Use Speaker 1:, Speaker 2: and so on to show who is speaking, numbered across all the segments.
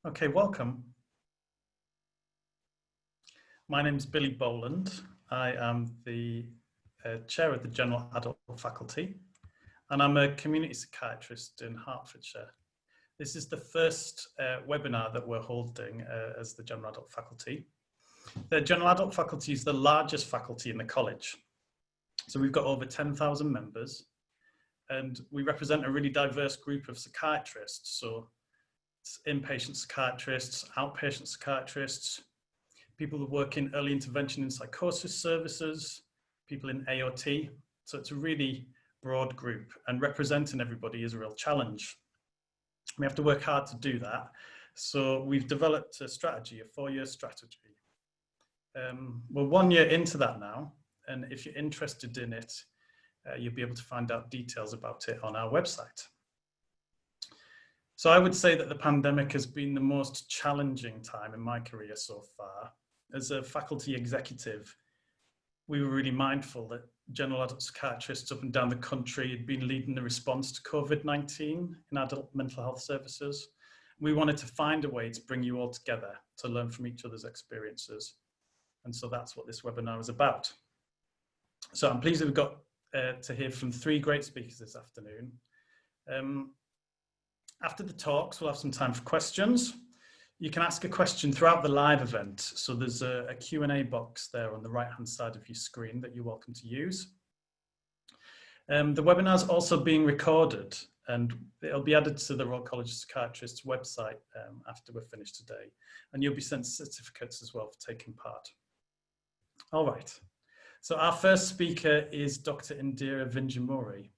Speaker 1: Okay, welcome. My name is Billy Boland. I am the chair of the General Adult Faculty, and I'm a community psychiatrist in Hertfordshire. This is the first webinar that we're holding as the General Adult Faculty. The General Adult Faculty is the largest faculty in the college. So we've got over 10,000 members, and we represent a really diverse group of psychiatrists. So it's inpatient psychiatrists, outpatient psychiatrists, people who work in early intervention and psychosis services, people in AOT. So it's a really broad group, and representing everybody is a real challenge. We have to work hard to do that. So we've developed a strategy, a 4-year strategy. We're 1 year into that now, and if you're interested in it, you'll be able to find out details about it on our website. So I would say that the pandemic has been the most challenging time in my career so far. As a faculty executive, we were really mindful that general adult psychiatrists up and down the country had been leading the response to COVID-19 in adult mental health services. We wanted to find a way to bring you all together to learn from each other's experiences. And so that's what this webinar is about. So I'm pleased that we've got to hear from 3 great speakers this afternoon. After the talks, we'll have some time for questions. You can ask a question throughout the live event. So there's a Q&A box there on the right-hand side of your screen that you're welcome to use. The webinar is also being recorded, and it'll be added to the Royal College of Psychiatrists website after we're finished today. And you'll be sent certificates as well for taking part. All right. So our first speaker is Dr. Indira Vinjamuri.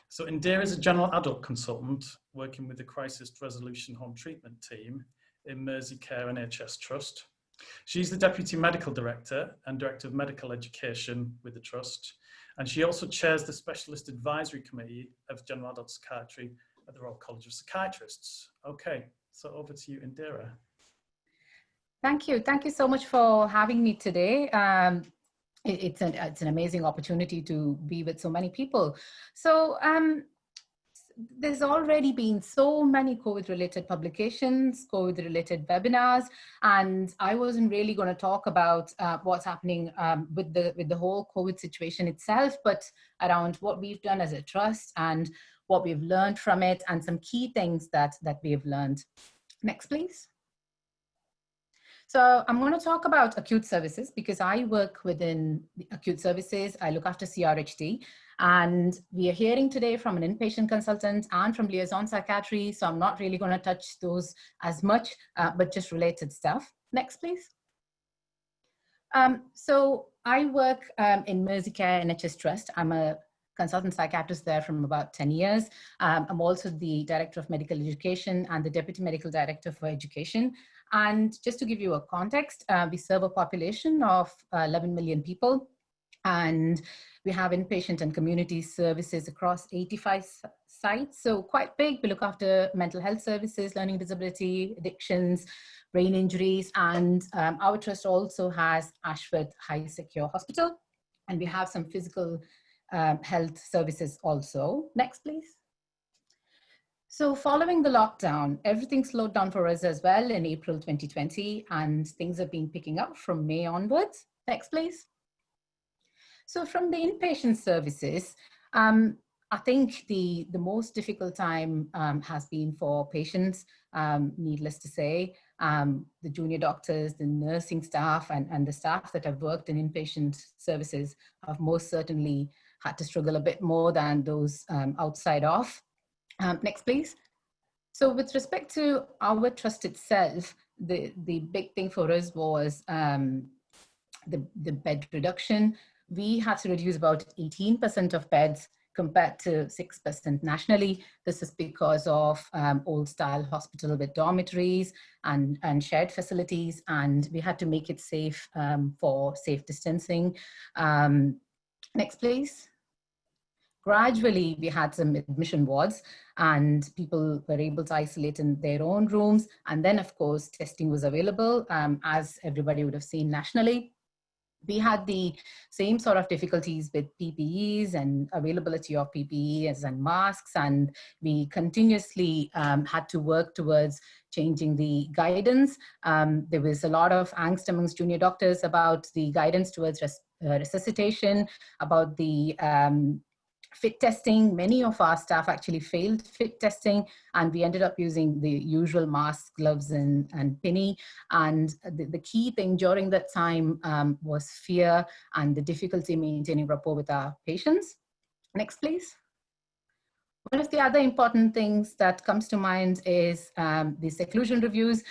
Speaker 1: So Indira is a general adult consultant working with the Crisis Resolution Home Treatment Team in Merseycare NHS Trust. She's the Deputy Medical Director and Director of Medical Education with the Trust. And she also chairs the Specialist Advisory Committee of General Adult Psychiatry at the Royal College of Psychiatrists. Okay, so over to you, Indira.
Speaker 2: Thank you. Thank you so much for having me today. It's an amazing opportunity to be with so many people. So there's already been so many COVID-related publications, COVID-related webinars, and I wasn't really going to talk about what's happening with the whole COVID situation itself, but around what we've done as a trust and what we've learned from it and some key things that we've learned. Next, please. So I'm going to talk about acute services because I work within the acute services. I look after CRHD, and we are hearing today from an inpatient consultant and from liaison psychiatry. So I'm not really going to touch those as much, but just related stuff. Next, please. So I work in Merseycare NHS Trust. I'm a consultant psychiatrist there from about 10 years. I'm also the Director of Medical Education and the Deputy Medical Director for Education. And just to give you a context, we serve a population of 11 million people, and we have inpatient and community services across 85 sites, so quite big. We look after mental health services, learning disability, addictions, brain injuries, and our trust also has Ashford High Secure Hospital, and we have some physical health services also. Next, please. So following the lockdown, everything slowed down for us as well in April 2020, and things have been picking up from May onwards. Next, please. So from the inpatient services, I think the most difficult time has been for patients, needless to say. The junior doctors, the nursing staff, and the staff that have worked in inpatient services have most certainly had to struggle a bit more than those outside of. Next, please. So with respect to our trust itself, the big thing for us was the bed reduction. We had to reduce about 18% of beds compared to 6% nationally. This is because of old style hospital with dormitories and shared facilities, and we had to make it safe for safe distancing. Next, please. Gradually, we had some admission wards and people were able to isolate in their own rooms. And then, of course, testing was available, as everybody would have seen nationally. We had the same sort of difficulties with PPEs and availability of PPEs and masks, and we continuously had to work towards changing the guidance. There was a lot of angst amongst junior doctors about the guidance towards resuscitation, about the fit testing. Many of our staff actually failed fit testing, and we ended up using the usual masks, gloves, and pinny. And the key thing during that time was fear and the difficulty maintaining rapport with our patients. Next, please. One of the other important things that comes to mind is the seclusion reviews.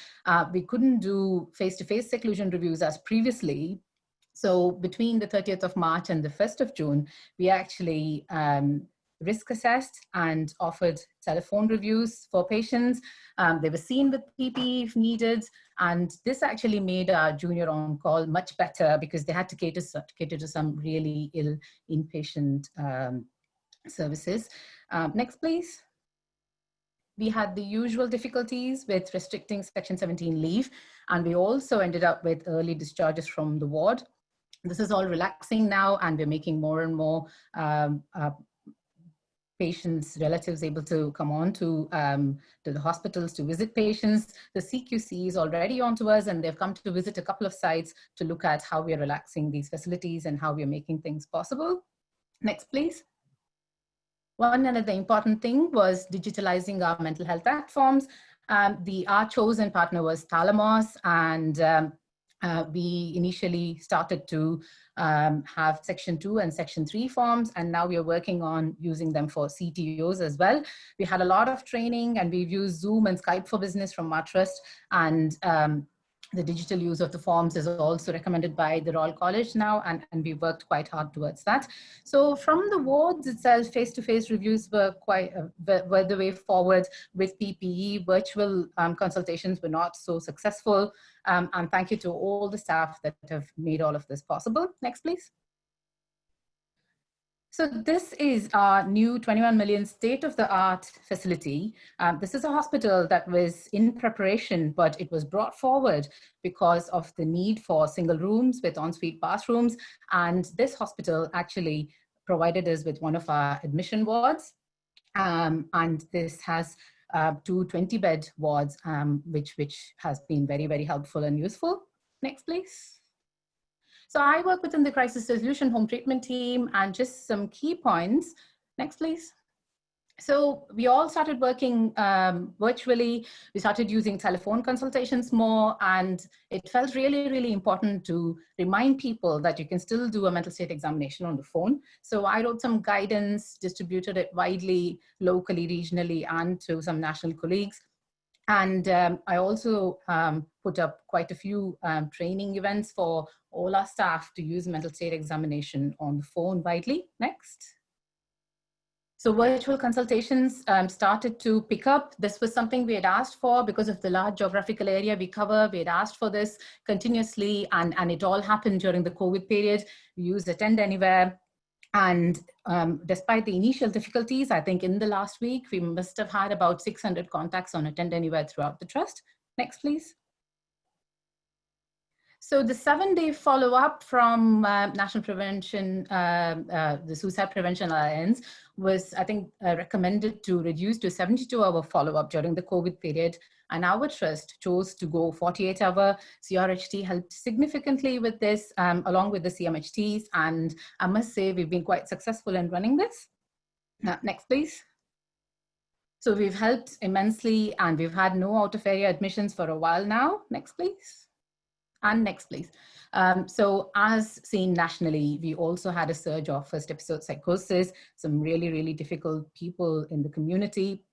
Speaker 2: We couldn't do face-to-face seclusion reviews as previously. So between the 30th of March and the 1st of June, we actually risk assessed and offered telephone reviews for patients. They were seen with PPE if needed. And this actually made our junior on-call much better because they had to cater to some really ill inpatient services. Next, please. We had the usual difficulties with restricting Section 17 leave, and we also ended up with early discharges from the ward. This is all relaxing now, and we're making more and more patients' relatives able to come on to the hospitals to visit patients. The CQC is already on to us, and they've come to visit a couple of sites to look at how we are relaxing these facilities and how we are making things possible. Next, please. One another important thing was digitalizing our mental health platforms. Our chosen partner was Thalamus, and we initially started to have Section 2 and Section 3 forms, and now we are working on using them for CTOs as well. We had a lot of training, and we've used Zoom and Skype for Business from our trust, and the digital use of the forms is also recommended by the Royal College now, and we worked quite hard towards that. So from the wards itself, face-to-face reviews were were the way forward. With PPE, virtual consultations were not so successful. And thank you to all the staff that have made all of this possible. Next, please. So this is our new 21 million state-of-the-art facility. This is a hospital that was in preparation, but it was brought forward because of the need for single rooms with ensuite bathrooms. And this hospital actually provided us with one of our admission wards. And this has 2 20-bed wards, which has been very, very helpful and useful. Next, please. So I work within the crisis resolution home treatment team, and just some key points. Next, please. So we all started working virtually. We started using telephone consultations more, and it felt really, really important to remind people that you can still do a mental state examination on the phone. So I wrote some guidance, distributed it widely, locally, regionally, and to some national colleagues. And I also put up quite a few training events for all our staff to use mental state examination on the phone widely. Next. So virtual consultations started to pick up. This was something we had asked for because of the large geographical area we cover. We had asked for this continuously, and it all happened during the COVID period. We used Attend Anywhere. And despite the initial difficulties, I think in the last week, we must have had about 600 contacts on Attend Anywhere throughout the trust. Next, please. So the 7-day follow-up from National Prevention, the Suicide Prevention Alliance was, I think, recommended to reduce to 72-hour follow-up during the COVID period. And our trust chose to go 48-hour. CRHT helped significantly with this, along with the CMHTs. And I must say, we've been quite successful in running this. Next, please. So we've helped immensely, and we've had no out-of-area admissions for a while now. Next, please. And next, please. So as seen nationally, we also had a surge of first episode psychosis, some really, really difficult people in the community.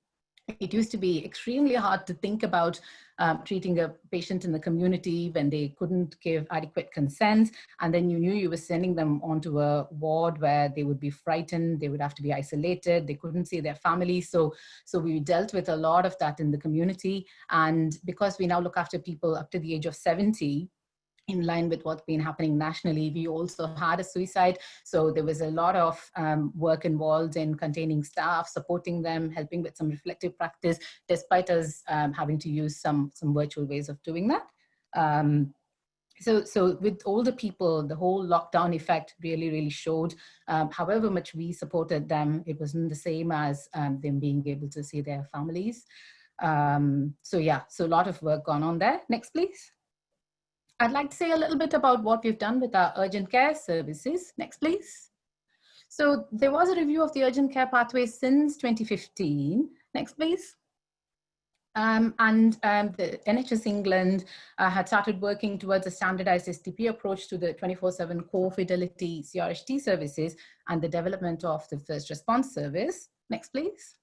Speaker 2: It used to be extremely hard to think about treating a patient in the community when they couldn't give adequate consent. And then you knew you were sending them onto a ward where they would be frightened, they would have to be isolated, they couldn't see their family. So we dealt with a lot of that in the community. And because we now look after people up to the age of 70, in line with what's been happening nationally, we also had a suicide. So there was a lot of work involved in containing staff, supporting them, helping with some reflective practice, despite us having to use some virtual ways of doing that. So with older people, the whole lockdown effect really showed. However much we supported them, it wasn't the same as them being able to see their families. So yeah, so a lot of work gone on there. Next, please. I'd like to say a little bit about what we've done with our urgent care services. Next, please. So there was a review of the urgent care pathway since 2015. Next, please. The NHS England had started working towards a standardized STP approach to the 24/7 core fidelity CRHT services and the development of the first response service. Next, please.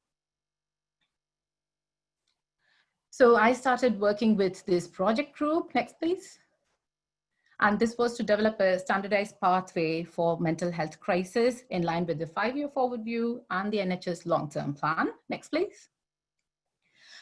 Speaker 2: So I started working with this project group. Next, please. And this was to develop a standardized pathway for mental health crisis in line with the 5-year forward view and the NHS long-term plan. Next, please.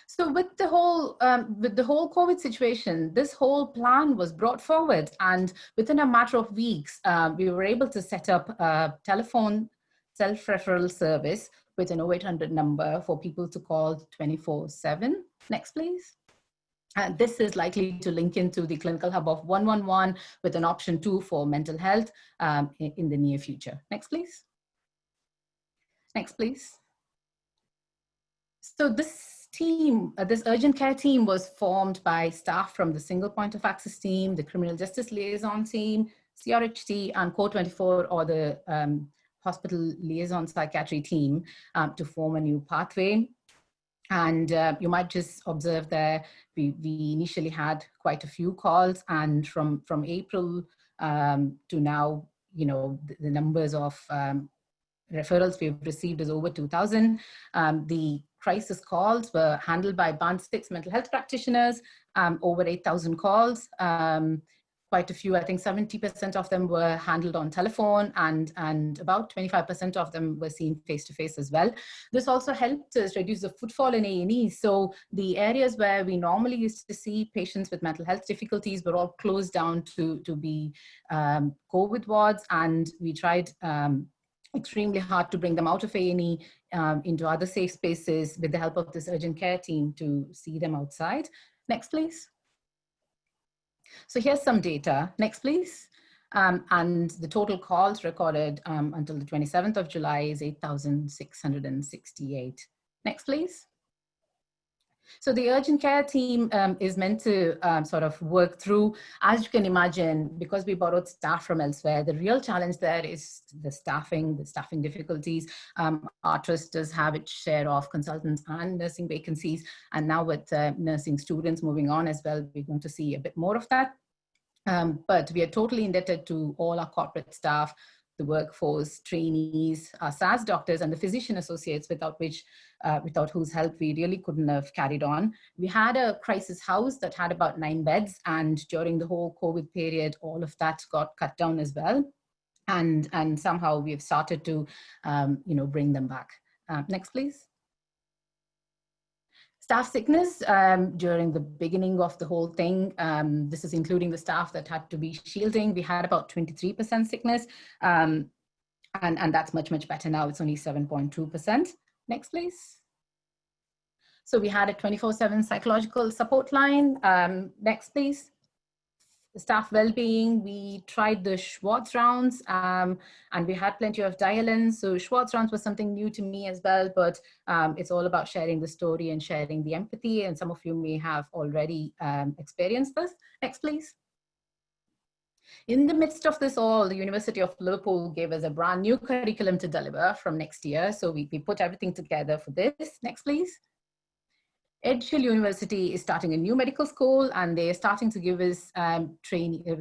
Speaker 2: So with the whole COVID situation, this whole plan was brought forward, and within a matter of weeks, we were able to set up a telephone self-referral service with an 0800 number for people to call 24/7. Next, please. This is likely to link into the clinical hub of 111 with an option 2 for mental health in the near future. Next, please. Next, please. So this team, this urgent care team was formed by staff from the single point of access team, the criminal justice liaison team, CRHT, and Core 24, or the hospital liaison psychiatry team, to form a new pathway. And you might just observe there, we initially had quite a few calls, and from April to now, you know, the numbers of referrals we've received is over 2,000. The crisis calls were handled by Band 6 mental health practitioners, over 8,000 calls. Quite a few, I think 70% of them were handled on telephone, and about 25% of them were seen face-to-face as well. This also helped us reduce the footfall in A&E. So the areas where we normally used to see patients with mental health difficulties were all closed down to be COVID wards, and we tried extremely hard to bring them out of A&E into other safe spaces with the help of this urgent care team to see them outside. Next, please. So here's some data. Next, please. And the total calls recorded until the 27th of July is 8,668. Next, please. So the urgent care team is meant to sort of work through, as you can imagine, because we borrowed staff from elsewhere, the real challenge there is the staffing difficulties. Our trust does have its share of consultants and nursing vacancies. And now with nursing students moving on as well, we're going to see a bit more of that. But we are totally indebted to all our corporate staff, the workforce, trainees, our SAS doctors, and the physician associates, without whose help we really couldn't have carried on. We had a crisis house that had about 9 beds, and during the whole COVID period, all of that got cut down as well. And somehow we've started to, bring them back. Next, please. Staff sickness during the beginning of the whole thing. This is including the staff that had to be shielding. We had about 23% sickness, and that's much better now. It's only 7.2%. Next, please. So we had a 24/7 psychological support line. Next, please. Staff well-being, we tried the Schwartz rounds, and we had plenty of dial-ins. So Schwartz rounds was something new to me as well, but it's all about sharing the story and sharing the empathy, and some of you may have already experienced this. Next, please. In the midst of this all, the University of Liverpool gave us a brand new curriculum to deliver from next year. So we put everything together for this. Next, please. Edgehill University is starting a new medical school, and they're starting to give us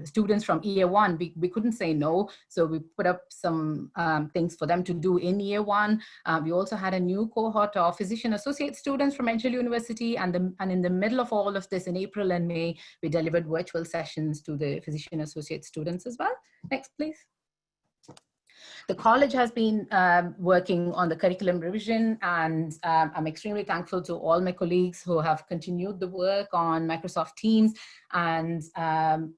Speaker 2: students from year 1. We couldn't say no, so we put up some things for them to do in year 1. We also had a new cohort of physician associate students from Edgehill University, and in the middle of all of this, in April and May, we delivered virtual sessions to the physician associate students as well. Next, please. The college has been working on the curriculum revision, and I'm extremely thankful to all my colleagues who have continued the work on Microsoft Teams, and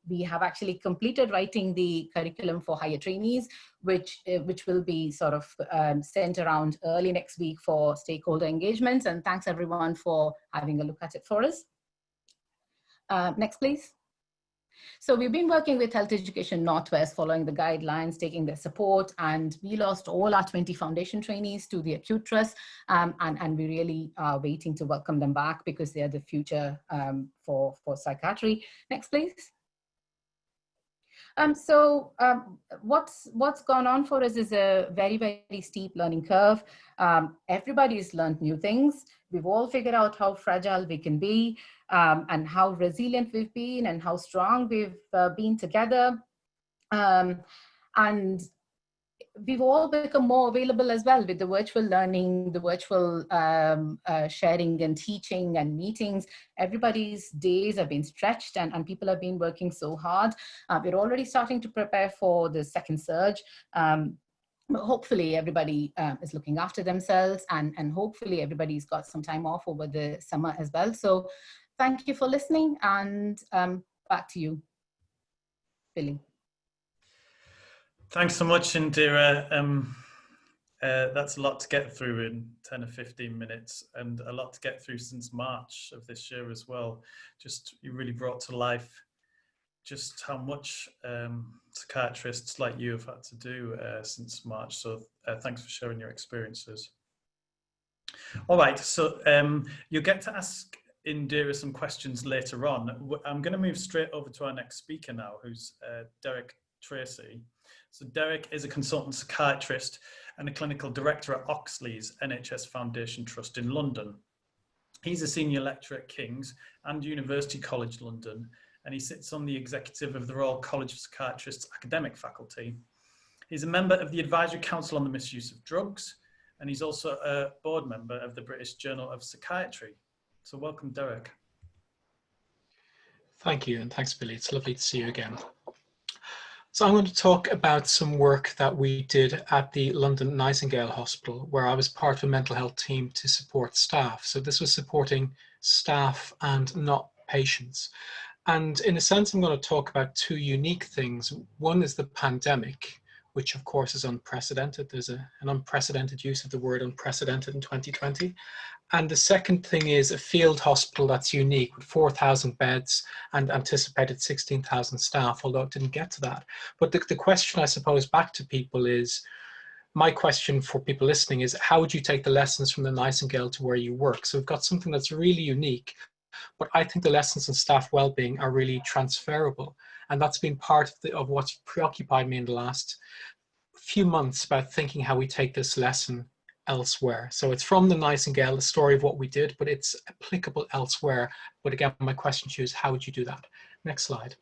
Speaker 2: we have actually completed writing the curriculum for higher trainees, which will be sort of sent around early next week for stakeholder engagements, and thanks everyone for having a look at it for us. Next, please. So we've been working with Health Education Northwest, following the guidelines, taking their support, and we lost all our 20 foundation trainees to the Acute Trust, and we really are waiting to welcome them back because they are the future for psychiatry. Next, please. What's gone on for us is a very, very steep learning curve. Everybody's learned new things. We've all figured out how fragile we can be, and how resilient we've been, and how strong we've been together. And we've all become more available as well with the virtual learning, the virtual sharing and teaching and meetings. Everybody's days have been stretched, and people have been working so hard. We're already starting to prepare for the second surge. Hopefully everybody is looking after themselves, and hopefully everybody's got some time off over the summer as well. So thank you for listening, and back to you, Billy.
Speaker 1: Thanks so much, Indira. That's a lot to get through in 10 or 15 minutes, and a lot to get through since March of this year as well. You really brought to life just how much psychiatrists like you have had to do since March. So thanks for sharing your experiences. All right, so you'll get to ask Indira some questions later on. I'm going to move straight over to our next speaker now, who's Derek Tracy. So Derek is a consultant psychiatrist and a clinical director at Oxley's NHS Foundation Trust in London. He's a senior lecturer at King's and University College London, and he sits on the executive of the Royal College of Psychiatrists academic faculty. He's a member of the Advisory Council on the Misuse of Drugs, and he's also a board member of the British Journal of Psychiatry. So welcome, Derek.
Speaker 3: Thank you, and thanks, Billy. It's lovely to see you again. So I'm going to talk about some work that we did at the London Nightingale Hospital, where I was part of a mental health team to support staff. So this was supporting staff and not patients. And in a sense, I'm going to talk about two unique things. One is the pandemic, which of course is unprecedented. There's an unprecedented use of the word unprecedented in 2020. And the second thing is a field hospital that's unique with 4,000 beds and anticipated 16,000 staff, although it didn't get to that. But the question I suppose back to people is, my question for people listening is, how would you take the lessons from the Nightingale to where you work? So we've got something that's really unique, but I think the lessons on staff well-being are really transferable. And that's been part of what's preoccupied me in the last few months, about thinking how we take this lesson elsewhere. So it's from the Nightingale, the story of what we did, but it's applicable elsewhere. But again, my question to you is, how would you do that? Next slide.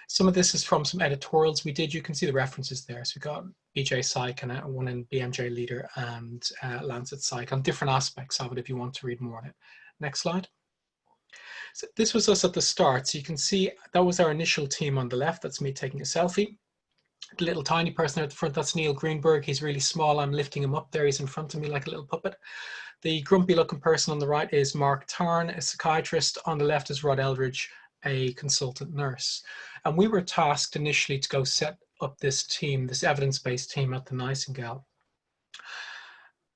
Speaker 3: Some of this is from some editorials we did. You can see the references there. So we got BJ Psych and one in BMJ Leader and Lancet Psych on different aspects of it if you want to read more on it. Next slide. So this was us at the start. So you can see that was our initial team on the left. That's me taking a selfie. The little tiny person at the front, that's Neil Greenberg. He's really small. I'm lifting him up there. He's in front of me like a little puppet. The grumpy looking person on the right is Mark Tarn, a psychiatrist. On the left is Rod Eldridge, a consultant nurse. And we were tasked initially to go set up this team, this evidence-based team at the Nightingale.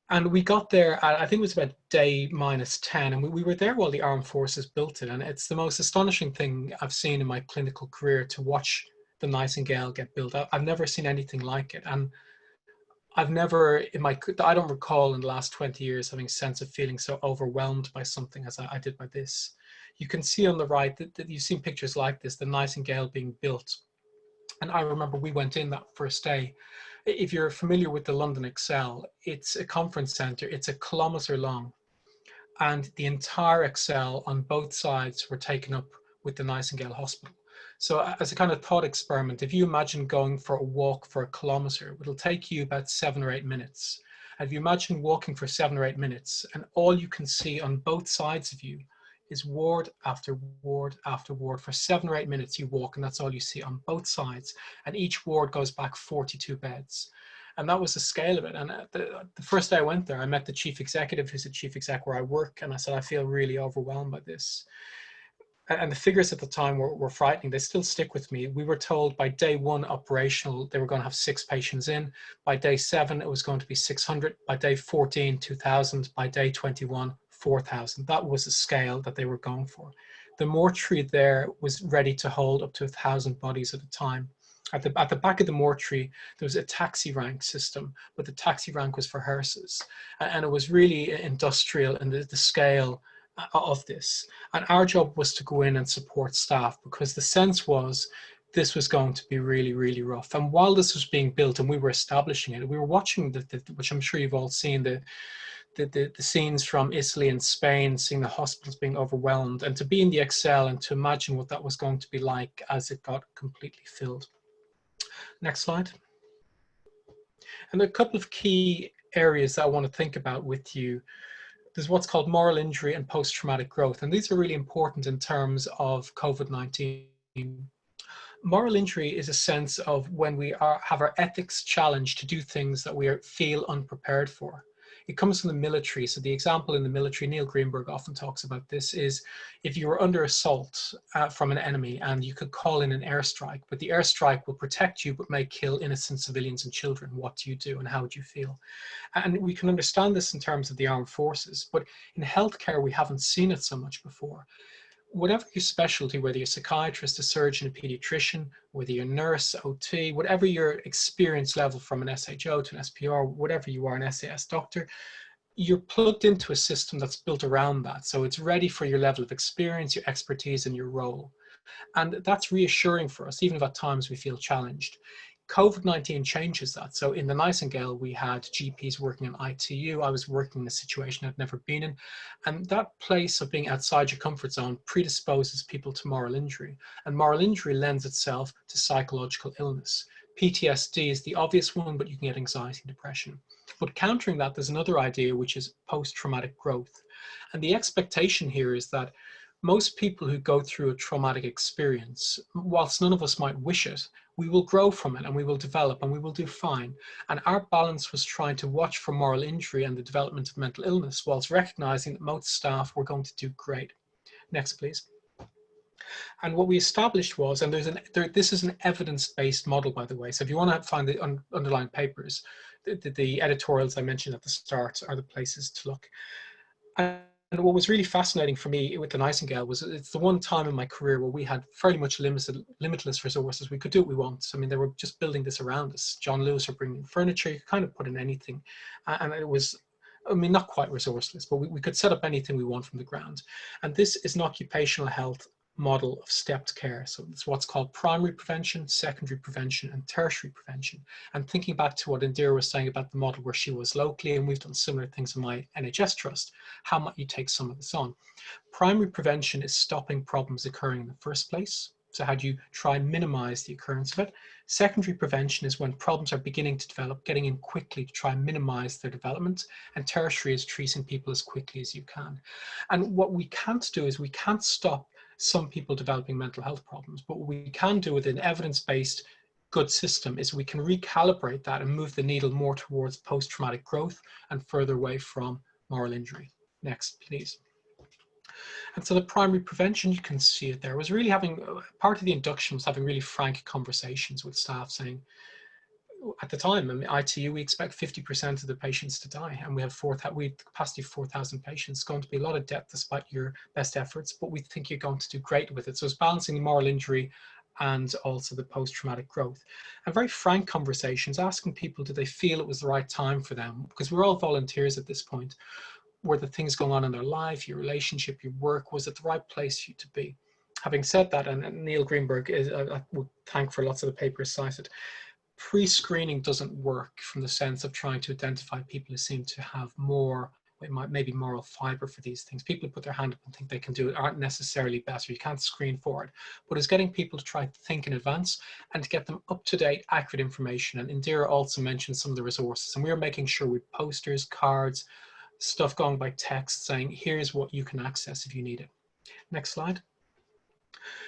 Speaker 3: And we got there, I think it was about day -10, and we were there while the armed forces built it. And it's the most astonishing thing I've seen in my clinical career to watch the Nightingale get built up. I've never seen anything like it. And I've never, I don't recall in the last 20 years having a sense of feeling so overwhelmed by something as I did by this. You can see on the right that you've seen pictures like this, the Nightingale being built. And I remember we went in that first day. If you're familiar with the London Excel, it's a conference center. It's 1 kilometer long. And the entire Excel on both sides were taken up with the Nightingale Hospital. So as a kind of thought experiment, if you imagine going for a walk for 1 kilometer, it'll take you about 7 or 8 minutes. And if you imagine walking for 7 or 8 minutes, and all you can see on both sides of you is ward after ward after ward. For 7 or 8 minutes you walk, and that's all you see on both sides. And each ward goes back 42 beds. And that was the scale of it. And the first day I went there, I met the chief executive, who's the chief exec where I work. And I said, I feel really overwhelmed by this. And the figures at the time were frightening. They still stick with me. We were told by day 1 operational, they were going to have 6 patients in. By day 7, it was going to be 600. By day 14, 2,000. By day 21, 4,000. That was the scale that they were going for. The mortuary there was ready to hold up to 1,000 bodies at a time. At the back of the mortuary, there was a taxi rank system, but the taxi rank was for hearses. And it was really industrial in the scale of this. And our job was to go in and support staff, because the sense was this was going to be really, really rough. And while this was being built and we were establishing it, we were watching, which I'm sure you've all seen, the scenes from Italy and Spain, seeing the hospitals being overwhelmed, and to be in the Excel and to imagine what that was going to be like as it got completely filled. Next slide. And a couple of key areas that I want to think about with you. There's what's called moral injury and post-traumatic growth. And these are really important in terms of COVID-19. Moral injury is a sense of when we have our ethics challenged to do things that we feel unprepared for. It comes from the military. So the example in the military, Neil Greenberg often talks about this, is if you were under assault from an enemy and you could call in an airstrike, but the airstrike will protect you but may kill innocent civilians and children, what do you do and how would you feel? And we can understand this in terms of the armed forces, but in healthcare we haven't seen it so much before. Whatever your specialty, whether you're a psychiatrist, a surgeon, a pediatrician, whether you're a nurse, OT, whatever your experience level from an SHO to an SPR, whatever you are, an SAS doctor, you're plugged into a system that's built around that. So it's ready for your level of experience, your expertise, and your role. And that's reassuring for us, even if at times we feel challenged. COVID-19 changes that. So in the Nightingale, we had GPs working in ITU. I was working in a situation I'd never been in. And that place of being outside your comfort zone predisposes people to moral injury. And moral injury lends itself to psychological illness. PTSD is the obvious one, but you can get anxiety and depression. But countering that, there's another idea, which is post-traumatic growth. And the expectation here is that most people who go through a traumatic experience, whilst none of us might wish it, we will grow from it and we will develop and we will do fine. And our balance was trying to watch for moral injury and the development of mental illness, whilst recognizing that most staff were going to do great. Next, please. And what we established was, and this is an evidence-based model, by the way, so if you want to find the underlying papers, the editorials I mentioned at the start are the places to look. And what was really fascinating for me with the Nightingale was it's the one time in my career where we had fairly much limitless resources. We could do what we want. I mean, they were just building this around us. John Lewis were bringing furniture, you could kind of put in anything. And it was, I mean, not quite resourceless, but we could set up anything we want from the ground. And this is an occupational health model of stepped care. So it's what's called primary prevention, secondary prevention, and tertiary prevention. And thinking back to what Indira was saying about the model where she was locally, and we've done similar things in my NHS trust, how might you take some of this on? Primary prevention is stopping problems occurring in the first place. So how do you try and minimize the occurrence of it? Secondary prevention is when problems are beginning to develop, getting in quickly to try and minimize their development. And tertiary is treating people as quickly as you can. And what we can't do is we can't stop some people developing mental health problems, but what we can do with an evidence-based good system is we can recalibrate that and move the needle more towards post-traumatic growth and further away from moral injury. Next, please. And so the primary prevention, you can see it there, was really having, part of the induction was having really frank conversations with staff saying, at the time, in ITU, we expect 50% of the patients to die, and we have capacity of 4,000 patients. It's going to be a lot of death despite your best efforts, but we think you're going to do great with it. So it's balancing the moral injury and also the post-traumatic growth. And very frank conversations, asking people, did they feel it was the right time for them? Because we're all volunteers at this point. Were the things going on in their life, your relationship, your work, was it the right place for you to be? Having said that, and Neil Greenberg, I would thank for lots of the papers cited, pre-screening doesn't work from the sense of trying to identify people who seem to have more, maybe moral fiber for these things. People who put their hand up and think they can do it aren't necessarily better. You can't screen for it. But it's getting people to try to think in advance and to get them up-to-date, accurate information. And Indira also mentioned some of the resources. And we're making sure with posters, cards, stuff going by text saying, here's what you can access if you need it. Next slide.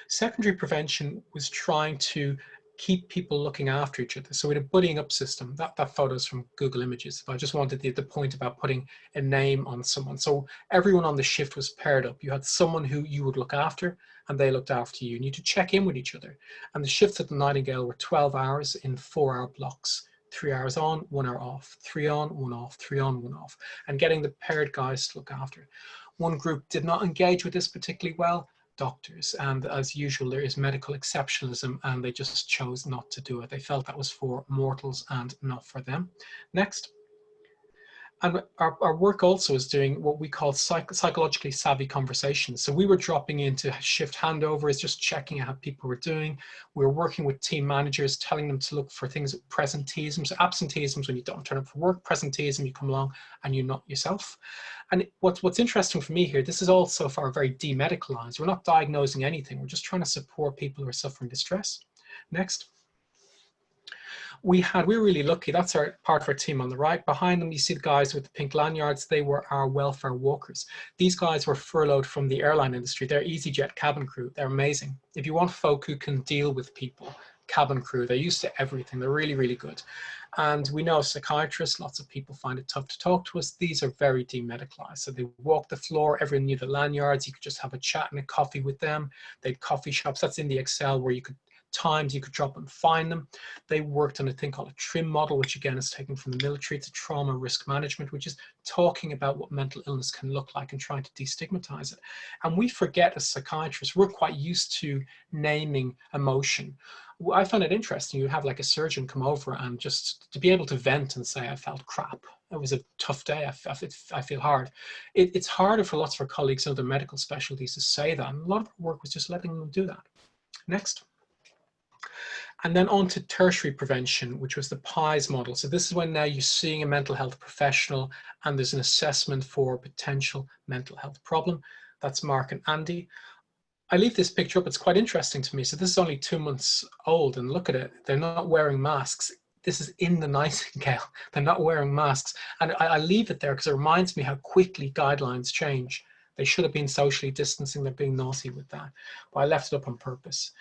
Speaker 3: Secondary prevention was trying to keep people looking after each other. So we had a buddying up system. That photo's from Google Images. I just wanted the point about putting a name on someone. So everyone on the shift was paired up. You had someone who you would look after and they looked after you. And you had to check in with each other. And the shifts at the Nightingale were 12 hours in 4-hour blocks. 3 hours on, 1 hour off, 3 on, 1 off, 3 on, 1 off, and getting the paired guys to look after. One group did not engage with this particularly well. doctors. And as usual, there is medical exceptionalism, and they just chose not to do it. They felt that was for mortals and not for them. Next. And our work also is doing what we call psychologically savvy conversations. So we were dropping into shift handovers, just checking out how people were doing. We were working with team managers, telling them to look for things, presenteeism. So absenteeism is when you don't turn up for work. Presenteeism, you come along and you're not yourself. And what's interesting for me here, this is all so far very demedicalized. We're not diagnosing anything. We're just trying to support people who are suffering distress. Next. We were really lucky. That's our part of our team on the right. Behind them, you see the guys with the pink lanyards. They were our welfare walkers. These guys were furloughed from the airline industry. They're EasyJet cabin crew. They're amazing. If you want folk who can deal with people, cabin crew, they're used to everything. They're really, really good. And we know psychiatrists, lots of people find it tough to talk to us. These are very demedicalized. So they walk the floor, everyone knew the lanyards. You could just have a chat and a coffee with them. They had coffee shops. That's in the Excel where you could times you could drop and find them. They worked on a thing called a TRIM model, which again is taken from the military. It's a trauma risk management, which is talking about what mental illness can look like and trying to destigmatize it. And we forget as psychiatrists, we're quite used to naming emotion. I found it interesting. You have like a surgeon come over and just to be able to vent and say, I felt crap. It was a tough day. I feel hard. It's harder for lots of our colleagues in other medical specialties to say that. And a lot of our work was just letting them do that. Next. And then on to tertiary prevention, which was the PIES model. So this is when now you're seeing a mental health professional and there's an assessment for a potential mental health problem. That's Mark and Andy. I leave this picture up. It's quite interesting to me. So this is only 2 months old and look at it. They're not wearing masks. This is in the Nightingale. They're not wearing masks. And I leave it there because it reminds me how quickly guidelines change. They should have been socially distancing. They're being naughty with that. But I left it up on purpose.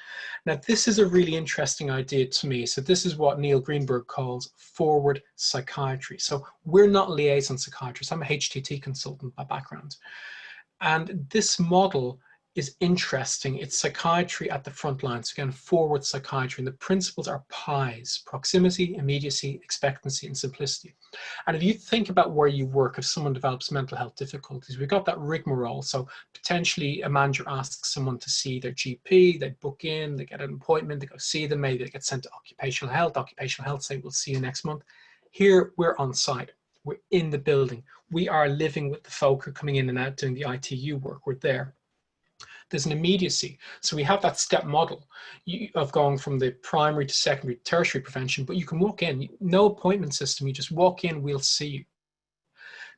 Speaker 3: Now, this is a really interesting idea to me. So this is what Neil Greenberg calls forward psychiatry. So we're not liaison psychiatrists. I'm a HTT consultant by background. And this model is interesting. It's psychiatry at the front line. So again, forward psychiatry. And the principles are PIES: proximity, immediacy, expectancy, and simplicity. And if you think about where you work, if someone develops mental health difficulties, we've got that rigmarole. So potentially a manager asks someone to see their GP, they book in, they get an appointment, they go see them, maybe they get sent to occupational health say, we'll see you next month. Here, we're on site. We're in the building. We are living with the folk who are coming in and out doing the ITU work. We're there. There's an immediacy. So we have that step model of going from the primary to secondary, tertiary prevention, but you can walk in, no appointment system, you just walk in, we'll see you.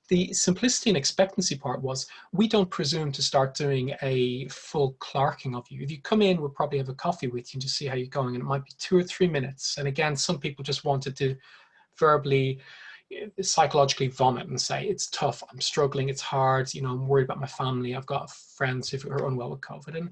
Speaker 3: The simplicity and expectancy part was, we don't presume to start doing a full clerking of you. If you come in, we'll probably have a coffee with you and just see how you're going, and it might be 2 or 3 minutes. And again, some people just wanted to verbally, psychologically vomit and say, it's tough, I'm struggling, it's hard, you know, I'm worried about my family, I've got friends who are unwell with COVID. And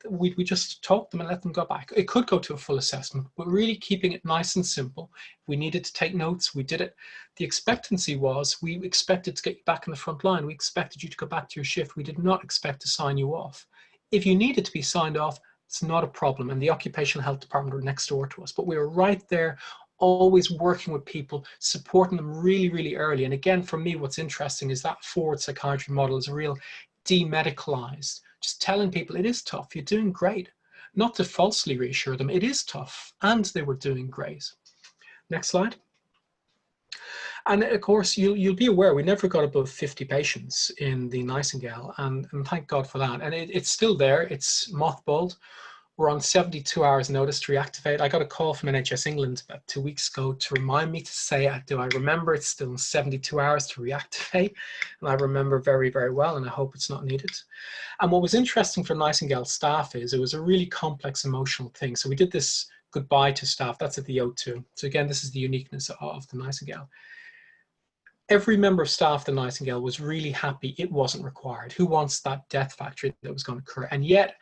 Speaker 3: we just talk to them and let them go back. It could go to a full assessment, but really keeping it nice and simple. If we needed to take notes, we did it. The expectancy was, we expected to get you back in the front line. We expected you to go back to your shift. We did not expect to sign you off. If you needed to be signed off, it's not a problem. And the occupational health department were next door to us, but we were right there, always working with people, supporting them really, really early. And again, for me, what's interesting is that forward psychiatry model is a real demedicalized, just telling people it is tough, you're doing great. Not to falsely reassure them, it is tough, and they were doing great. Next slide. And of course, you'll be aware, we never got above 50 patients in the Nightingale, and thank God for that. And it's still there, it's mothballed. We're on 72 hours notice to reactivate. I got a call from NHS England about 2 weeks ago to remind me to say, do I remember it's still 72 hours to reactivate? And I remember very, very well, and I hope it's not needed. And what was interesting for Nightingale staff is it was a really complex emotional thing. So we did this goodbye to staff, that's at the O2. So again, this is the uniqueness of the Nightingale. Every member of staff, the Nightingale, was really happy it wasn't required. Who wants that death factor that was going to occur? And yet,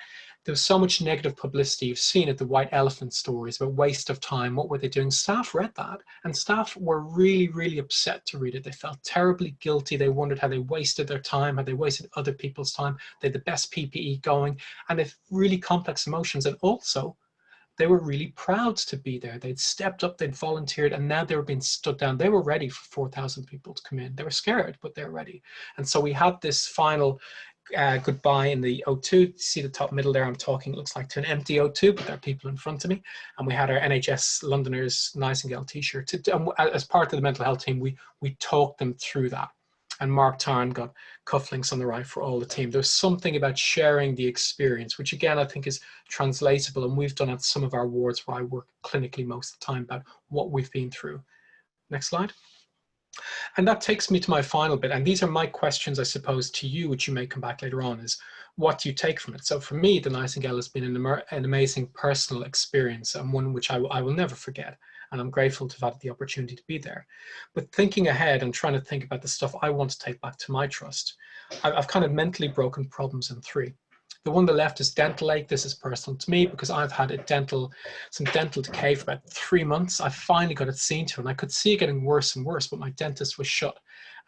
Speaker 3: there was so much negative publicity. You've seen it, the white elephant stories about waste of time. What were they doing? Staff read that, and staff were really, really upset to read it. They felt terribly guilty. They wondered how they wasted their time, how they wasted other people's time. They had the best PPE going, and they had really complex emotions. And also, they were really proud to be there. They'd stepped up, they'd volunteered, and now they were being stood down. They were ready for 4,000 people to come in. They were scared, but they're ready. And so we had this final goodbye in the O2. See the top middle there, I'm talking, it looks like to an empty O2, but there are people in front of me. And we had our NHS Londoners Nightingale t-shirt. As part of the mental health team, we talked them through that. And Mark Tarn got cufflinks on the right for all the team. There's something about sharing the experience, which again, I think is translatable. And we've done at some of our wards where I work clinically most of the time about what we've been through. Next slide. And that takes me to my final bit. And these are my questions, I suppose, to you, which you may come back later on, is what do you take from it? So for me, the Nightingale has been an amazing personal experience, and one which I will never forget. And I'm grateful to have had the opportunity to be there. But thinking ahead and trying to think about the stuff I want to take back to my trust, I've kind of mentally broken problems in three. The one on the left is dental ache. This is personal to me because I've had some dental decay for about 3 months. I finally got it seen to, and I could see it getting worse and worse, but my dentist was shut.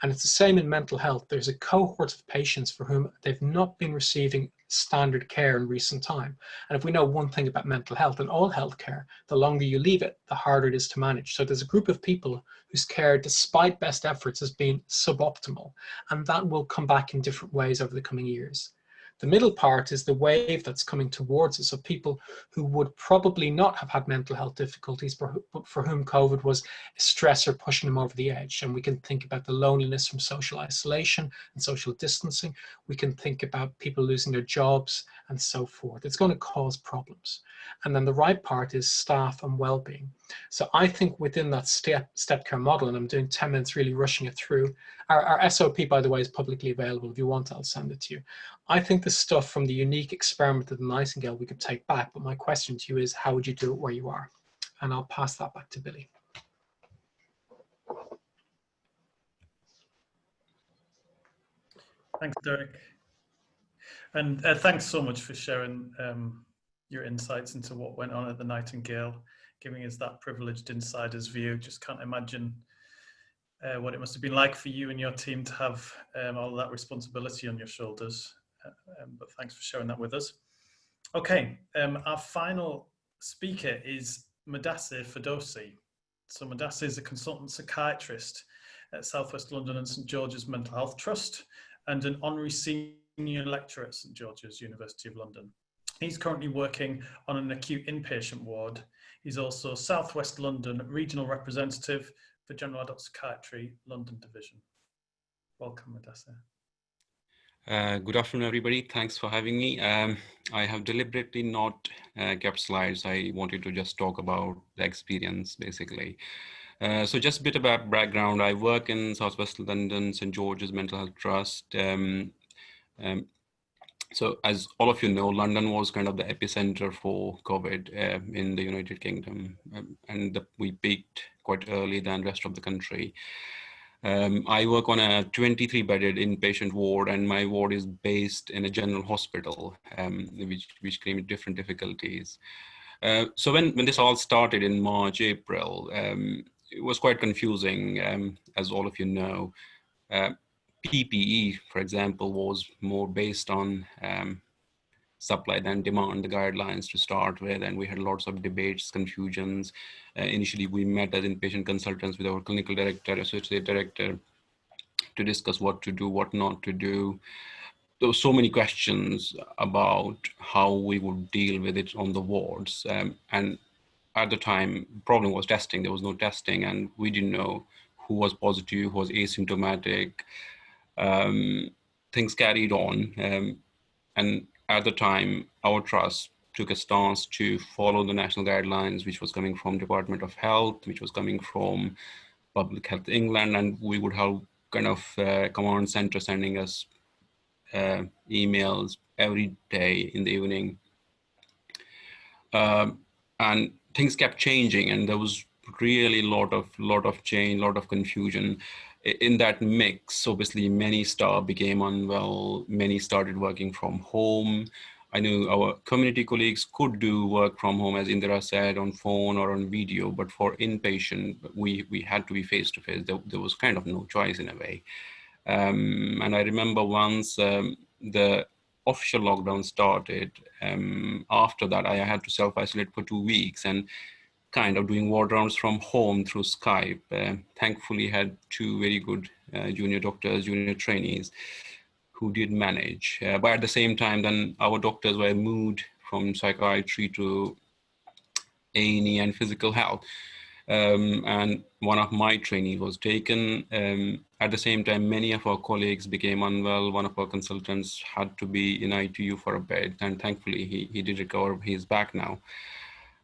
Speaker 3: And it's the same in mental health. There's a cohort of patients for whom they've not been receiving standard care in recent time. And if we know one thing about mental health and all healthcare, the longer you leave it, the harder it is to manage. So there's a group of people whose care, despite best efforts, has been suboptimal. And that will come back in different ways over the coming years. The middle part is the wave that's coming towards us of people who would probably not have had mental health difficulties, but for whom COVID was a stressor pushing them over the edge. And we can think about the loneliness from social isolation and social distancing. We can think about people losing their jobs and so forth. It's going to cause problems. And then the right part is staff and well-being. So I think within that step care model, and I'm doing 10 minutes really rushing it through, our SOP, by the way, is publicly available. If you want, I'll send it to you. I think the stuff from the unique experiment of the Nightingale we could take back, but my question to you is, how would you do it where you are? And I'll pass that back to Billy.
Speaker 1: Thanks, Derek. And thanks so much for sharing your insights into what went on at the Nightingale, giving us that privileged insider's view. Just can't imagine what it must have been like for you and your team to have all of that responsibility on your shoulders. But thanks for sharing that with us. Okay, our final speaker is Madassi Ferdowsi. So Madassi is a consultant psychiatrist at South West London and St George's Mental Health Trust and an honorary senior lecturer at St George's University of London. He's currently working on an acute inpatient ward. He's also South West London regional representative for General Adult Psychiatry, London Division. Welcome, Madassi.
Speaker 4: Good afternoon, everybody. Thanks for having me. I have deliberately not kept slides. I wanted to just talk about the experience, basically. So just a bit about background. I work in South West London, St George's Mental Health Trust. So as all of you know, London was kind of the epicenter for COVID in the United Kingdom, and we peaked quite early than the rest of the country. I work on a 23-bedded inpatient ward, and my ward is based in a general hospital, which came with different difficulties. So when this all started in March, April, it was quite confusing, as all of you know. PPE, for example, was more based on supply than demand, the guidelines to start with, and we had lots of debates, confusions. Initially, we met as inpatient consultants with our clinical director, associate director, to discuss what to do, what not to do. There were so many questions about how we would deal with it on the wards. And at the time, the problem was testing. There was no testing, and we didn't know who was positive, who was asymptomatic. Things carried on. And at the time, our trust took a stance to follow the national guidelines, which was coming from Department of Health, which was coming from Public Health England, and we would have kind of command center sending us emails every day in the evening. And things kept changing, and there was really a lot of change, a lot of confusion. In that mix, obviously, many staff became unwell, many started working from home. I knew our community colleagues could do work from home, as Indira said, on phone or on video, but for inpatient, we had to be face-to-face. There was kind of no choice in a way. And I remember once the official lockdown started, after that, I had to self-isolate for 2 weeks and kind of doing ward rounds from home through Skype. Thankfully had two very good junior doctors, junior trainees, who did manage. But at the same time, then our doctors were moved from psychiatry to A&E and physical health. And one of my trainees was taken. At the same time, many of our colleagues became unwell. One of our consultants had to be in ITU for a bit, and thankfully he did recover. He's back now.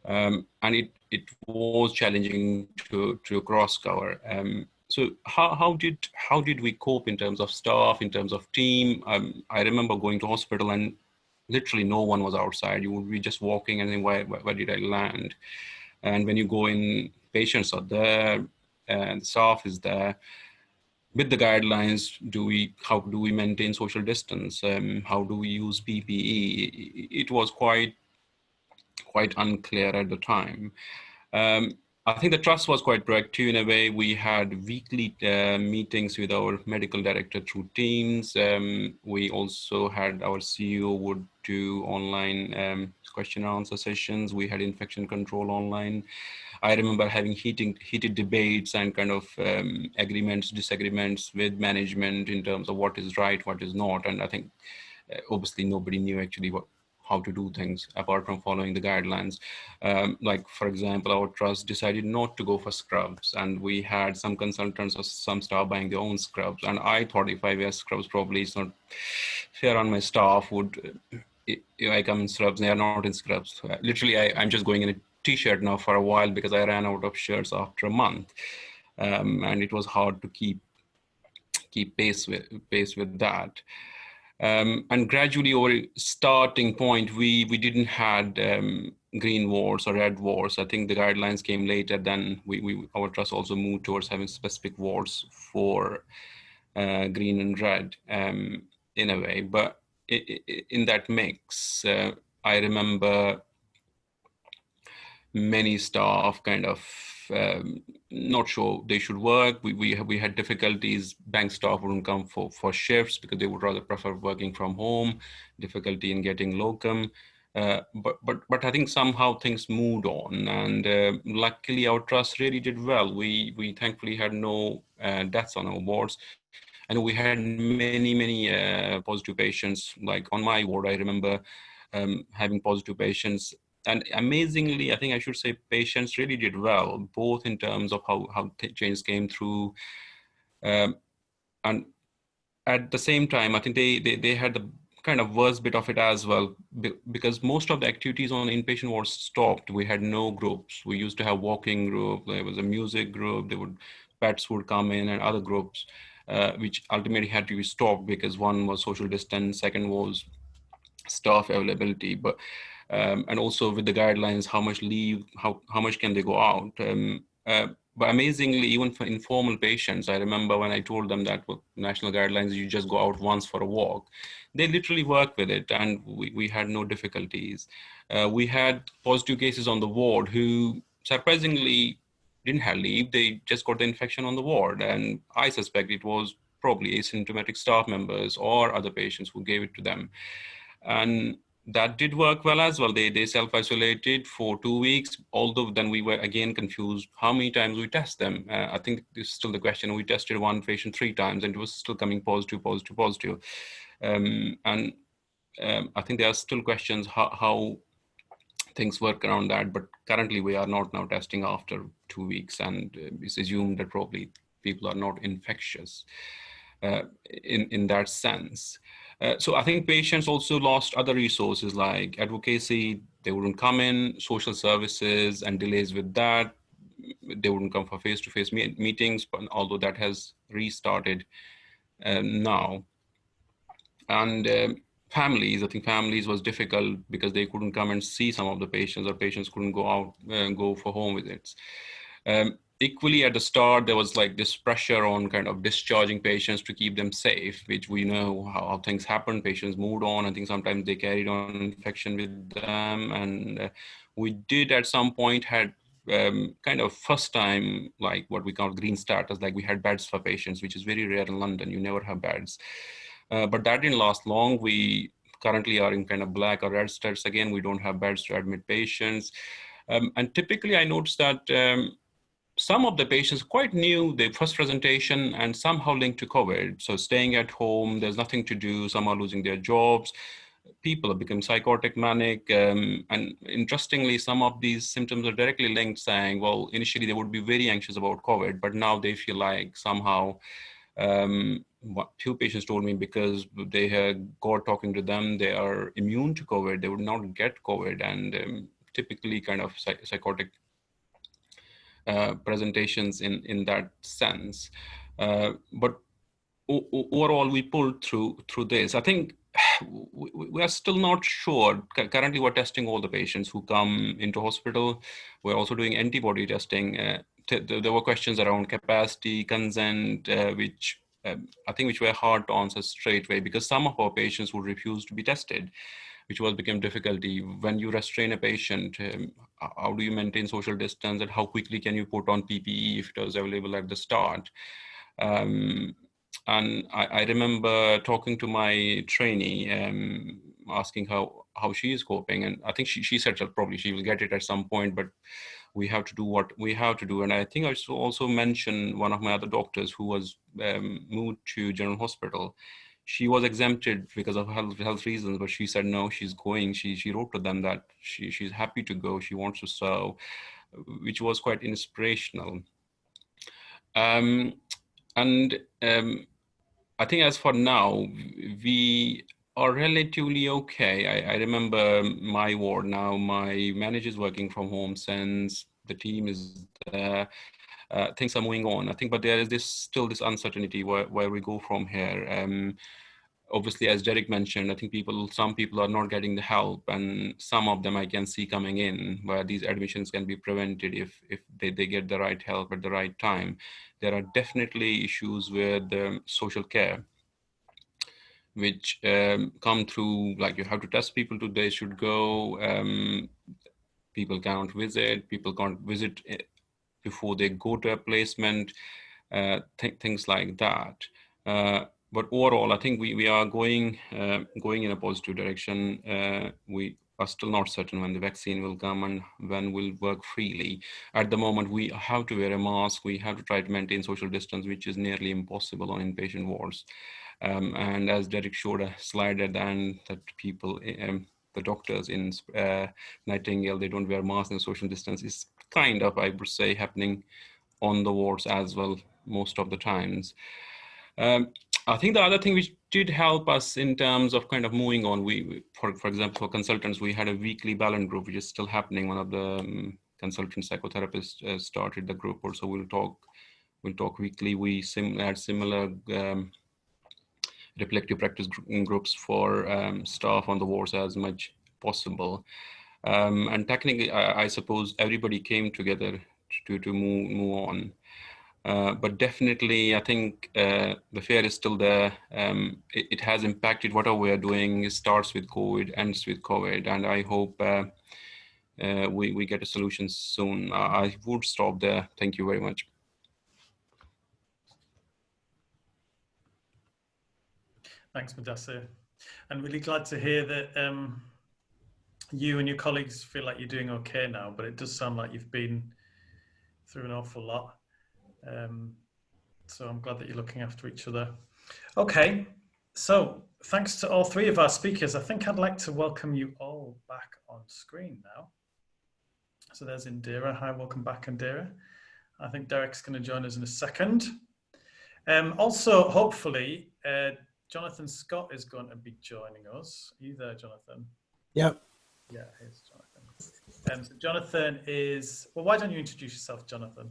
Speaker 4: And it was challenging to cross cover. So how did we cope in terms of staff, in terms of team? I remember going to hospital and literally no one was outside. You would be just walking and then where did I land? And when you go in, patients are there and staff is there. With the guidelines, how do we maintain social distance? How do we use PPE? It was quite unclear at the time. I think the trust was quite proactive in a way. We had weekly meetings with our medical director through Teams. We also had our CEO would do online question and answer sessions. We had infection control online. I remember having heated debates and kind of agreements, disagreements with management in terms of what is right, what is not. And I think obviously nobody knew actually how to do things apart from following the guidelines. Like, for example, our trust decided not to go for scrubs, and we had some consultants or some staff buying their own scrubs. And I thought if I wear scrubs, probably it's not fair on my staff. I come in scrubs, they are not in scrubs. Literally, I'm just going in a t-shirt now for a while because I ran out of shirts after a month. And it was hard to keep pace with that. And gradually over starting point, we didn't had green wards or red wards. I think the guidelines came later. Then our trust also moved towards having specific wards for green and red in a way. But in that mix, I remember many staff kind of not sure they should work. We had difficulties. Bank staff wouldn't come for shifts because they would rather prefer working from home. Difficulty in getting locum. But I think somehow things moved on, and luckily our trust really did well. We thankfully had no deaths on our wards, and we had many positive patients. Like on my ward, I remember having positive patients. And amazingly, I think I should say patients really did well, both in terms of how change came through. And at the same time, I think they had the kind of worst bit of it as well, because most of the activities on inpatient wards stopped. We had no groups. We used to have walking group, there was a music group, pets would come in and other groups, which ultimately had to be stopped because one was social distance, second was staff availability. But and also with the guidelines, how much leave, how much can they go out? But amazingly, even for informal patients, I remember when I told them that with national guidelines, you just go out once for a walk. They literally worked with it, and we had no difficulties. We had positive cases on the ward who surprisingly didn't have leave. They just got the infection on the ward. And I suspect it was probably asymptomatic staff members or other patients who gave it to them. And that did work well as well. They self-isolated for 2 weeks, although then we were again confused how many times we test them. I think this is still the question. We tested one patient 3 times and it was still coming positive. And I think there are still questions how things work around that, but currently we are not now testing after 2 weeks, and it's assumed that probably people are not infectious in that sense. So I think patients also lost other resources like advocacy. They wouldn't come in, social services and delays with that. They wouldn't come for face-to-face meetings, but although that has restarted now. And families, I think families was difficult because they couldn't come and see some of the patients, or patients couldn't go out, go for home visits. Equally at the start, there was like this pressure on kind of discharging patients to keep them safe, which we know how things happen. Patients moved on. I think sometimes they carried on infection with them. And we did at some point had kind of first time, like what we call green status, like we had beds for patients, which is very rare in London. You never have beds. But that didn't last long. We currently are in kind of black or red status. Again, we don't have beds to admit patients. And typically I noticed that some of the patients quite knew the first presentation and somehow linked to COVID. So staying at home, there's nothing to do, some are losing their jobs. People have become psychotic, manic, and interestingly, some of these symptoms are directly linked, saying, well, initially they would be very anxious about COVID, but now they feel like somehow, what few patients told me, because they had God talking to them, they are immune to COVID, they would not get COVID, and typically kind of psychotic presentations in that sense. But overall, we pulled through this. I think we are still not sure. Currently, we're testing all the patients who come into hospital. We're also doing antibody testing. There were questions around capacity, consent, which I think which were hard to answer straight away, because some of our patients would refuse to be tested, which became difficulty. When you restrain a patient, how do you maintain social distance, and how quickly can you put on PPE if it was available at the start? And I remember talking to my trainee, asking how she is coping. And I think she said that probably she will get it at some point, but we have to do what we have to do. And I think I should also mention one of my other doctors who was moved to General Hospital. She was exempted because of health reasons, but she said, no, she's going. She wrote to them that she's happy to go. She wants to serve, which was quite inspirational. I think as for now, we are relatively okay. I remember my ward now, my manager is working from home since the team is there. Things are moving on, I think, but there is still this uncertainty where we go from here. Obviously, as Derek mentioned, I think some people are not getting the help, and some of them I can see coming in where these admissions can be prevented if they get the right help at the right time. There are definitely issues with social care, which come through, like you have to test people to they should go. People cannot visit. People can't visit before they go to a placement. Things like that. But overall, I think we are going in a positive direction. We are still not certain when the vaccine will come and when we'll work freely. At the moment, we have to wear a mask. We have to try to maintain social distance, which is nearly impossible on inpatient wards. And as Derek showed a slide at the end, that people, the doctors in Nightingale, they don't wear masks, and social distance is kind of, I would say, happening on the wards as well most of the times. I think the other thing which did help us in terms of kind of moving on, for example, for consultants, we had a weekly balance group, which is still happening. One of the consultant psychotherapists started the group, also we'll talk weekly. We had similar reflective practice groups for staff on the wards as much possible. And technically, I suppose everybody came together to move on. But definitely, I think the fear is still there. It has impacted whatever we are doing. It starts with COVID, ends with COVID, and I hope we get a solution soon. I would stop there. Thank you very much.
Speaker 1: Thanks, Mudassir. I'm really glad to hear that you and your colleagues feel like you're doing okay now, but it does sound like you've been through an awful lot. So I'm glad that you're looking after each other. Okay, so thanks to all three of our speakers. I think I'd like to welcome you all back on screen now. So there's Indira. Hi, welcome back, Indira. I think Derek's going to join us in a second. Also, hopefully, Jonathan Scott is going to be joining us. Are you there, Jonathan?
Speaker 5: Yep.
Speaker 1: Yeah, here's Jonathan. So Jonathan is, well, why don't you introduce yourself, Jonathan?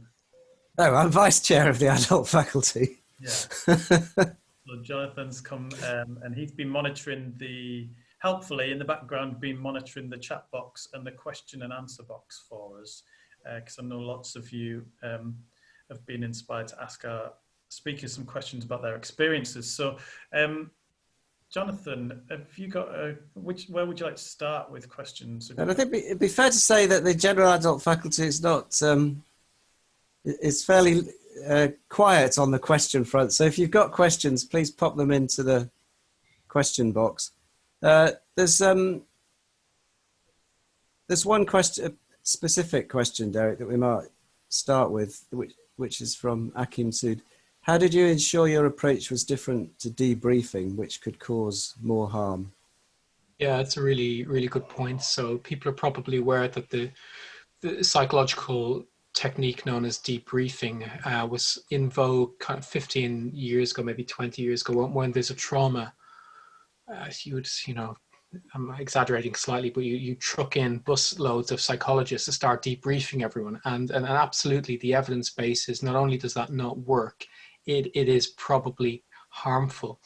Speaker 5: Oh, I'm vice chair of the adult faculty.
Speaker 1: Yeah. So Jonathan's come and he's been monitoring helpfully in the background, been monitoring the chat box and the question and answer box for us. Because I know lots of you have been inspired to ask our speakers some questions about their experiences. So, Jonathan, have you got where would you like to start with questions?
Speaker 5: And I think it'd be fair to say that the general adult faculty is not, it's fairly quiet on the question front. So if you've got questions, please pop them into the question box. There's one question, a specific question, Derek, that we might start with, which is from Akim Sood. How did you ensure your approach was different to debriefing, which could cause more harm?
Speaker 3: Yeah, it's a really, really good point. So people are probably aware that the psychological technique known as debriefing was in vogue kind of 15 years ago, maybe 20 years ago, when there's a trauma. You would, I'm exaggerating slightly, but you truck in bus loads of psychologists to start debriefing everyone. And absolutely the evidence base is not only does that not work, it is probably harmful.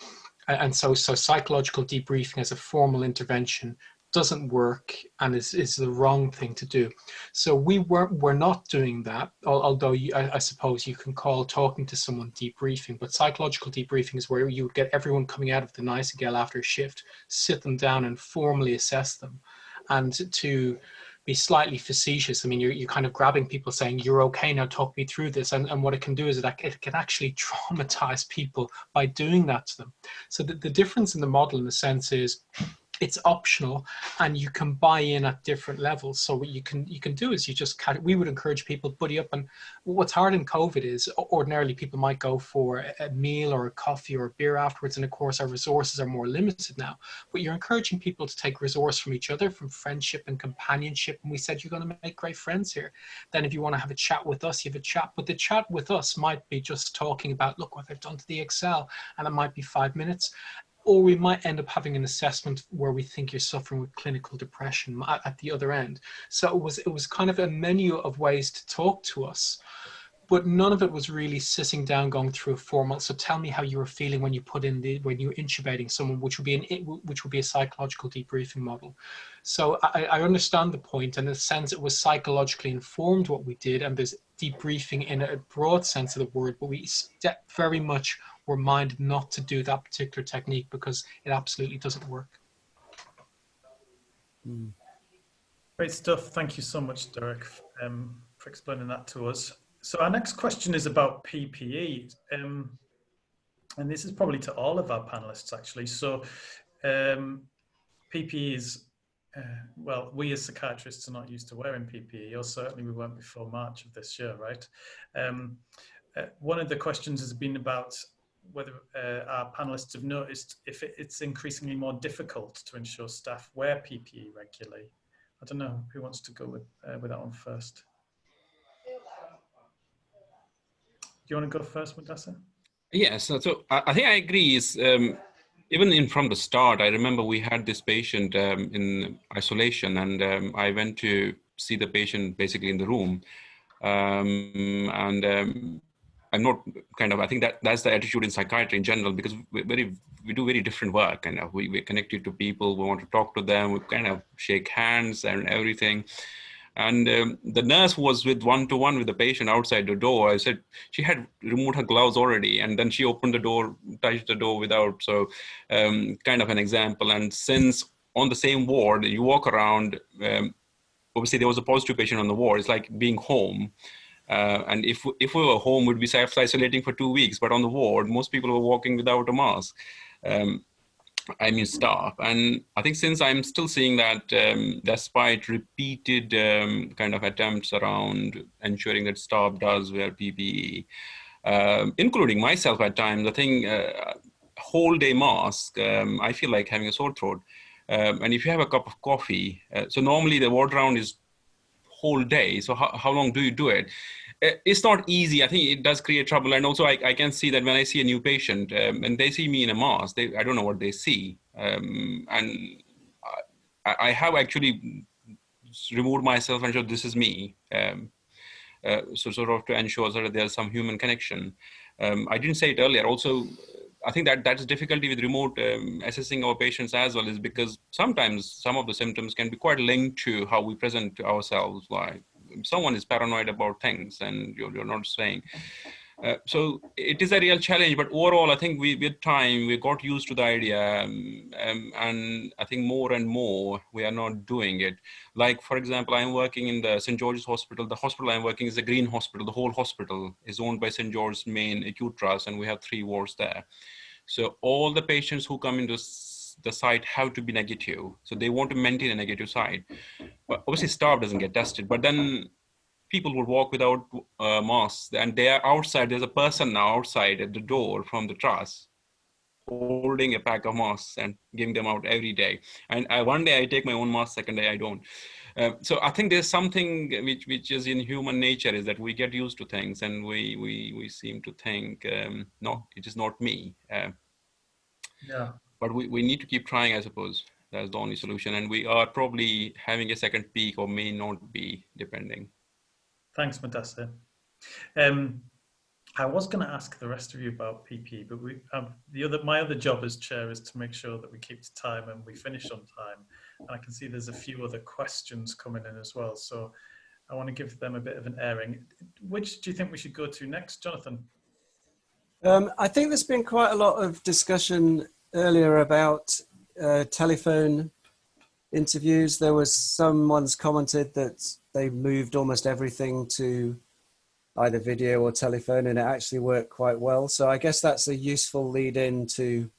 Speaker 3: And so psychological debriefing as a formal intervention doesn't work and is the wrong thing to do. So we're not doing that, although I suppose you can call talking to someone debriefing, but psychological debriefing is where you would get everyone coming out of the Nightingale after a shift, sit them down and formally assess them. And to be slightly facetious, I mean, you're kind of grabbing people saying, you're okay, now talk me through this. And what it can do is that it can actually traumatize people by doing that to them. So the difference in the model in a sense is, it's optional and you can buy in at different levels. So what you can do is we would encourage people to buddy up. And what's hard in COVID is ordinarily people might go for a meal or a coffee or a beer afterwards. And of course our resources are more limited now, but you're encouraging people to take resource from each other, from friendship and companionship. And we said, you're going to make great friends here. Then if you want to have a chat with us, you have a chat, but the chat with us might be just talking about, look what they've done to the Excel. And it might be 5 minutes. Or we might end up having an assessment where we think you're suffering with clinical depression at the other end. So it was kind of a menu of ways to talk to us, but none of it was really sitting down, going through a formal. So tell me how you were feeling when you when you were intubating someone, which would be a psychological debriefing model. So I understand the point, and in a sense it was psychologically informed what we did, and there's debriefing in a broad sense of the word, but we very much were minded not to do that particular technique because it absolutely doesn't work.
Speaker 1: Great stuff. Thank you so much, Derek, for explaining that to us. So our next question is about PPE. And this is probably to all of our panelists, actually. So PPE is, well, we as psychiatrists are not used to wearing PPE, or certainly we weren't before March of this year, right? One of the questions has been about whether our panelists have noticed if it's increasingly more difficult to ensure staff wear PPE regularly. I don't know who wants to go with that one first. Do you want to go first, Mudassir?
Speaker 4: Yes, so I think I agree. Even from the start, I remember we had this patient in isolation, and I went to see the patient basically in the room, I'm not I think that's the attitude in psychiatry in general, because we do very different work, and we're connected to people, we want to talk to them, we kind of shake hands and everything. And the nurse was with one-to-one with the patient outside the door. I said she had removed her gloves already, and then she opened the door, touched the door without, so kind of an example. And since on the same ward, you walk around, obviously there was a positive patient on the ward, it's like being home. And if we were home, we'd be self-isolating for 2 weeks, but on the ward, most people were walking without a mask. Staff. And I think since I'm still seeing that, despite repeated kind of attempts around ensuring that staff does wear PPE, including myself at times, I think whole day mask, I feel like having a sore throat. And if you have a cup of coffee, so normally the ward round is whole day. So how long do you do it? It's not easy. I think it does create trouble. And also I can see that when I see a new patient and they see me in a mask, I don't know what they see. And I have actually removed myself and said, this is me. So sort of to ensure that there's some human connection. I didn't say it earlier. Also, I think that's difficulty with remote assessing our patients as well, is because sometimes some of the symptoms can be quite linked to how we present to ourselves. Like someone is paranoid about things and you're not saying. So it is a real challenge, but overall, I think with time, we got used to the idea. And I think more and more, we are not doing it. Like, for example, I'm working in the St. George's Hospital. The hospital I'm working is a green hospital. The whole hospital is owned by St. George's main acute trust, and we have 3 wards there. So all the patients who come into the site have to be negative. So they want to maintain a negative site. But obviously, staff doesn't get tested. But then people would walk without masks, and they are outside. There's a person now outside at the door from the trust holding a pack of masks and giving them out every day. And one day I take my own mask, second day I don't. So I think there's something which is in human nature, is that we get used to things, and we seem to think, no, it is not me.
Speaker 1: Yeah.
Speaker 4: But we need to keep trying, I suppose. That's the only solution. And we are probably having a second peak, or may not be, depending.
Speaker 1: Thanks, Mudassir. I was going to ask the rest of you about PPE, but my other job as chair is to make sure that we keep to time and we finish on time. And I can see there's a few other questions coming in as well. So I want to give them a bit of an airing. Which do you think we should go to next, Jonathan?
Speaker 5: I think there's been quite a lot of discussion earlier about telephone interviews. There was someone's commented that they moved almost everything to either video or telephone, and it actually worked quite well. So I guess that's a useful lead in to,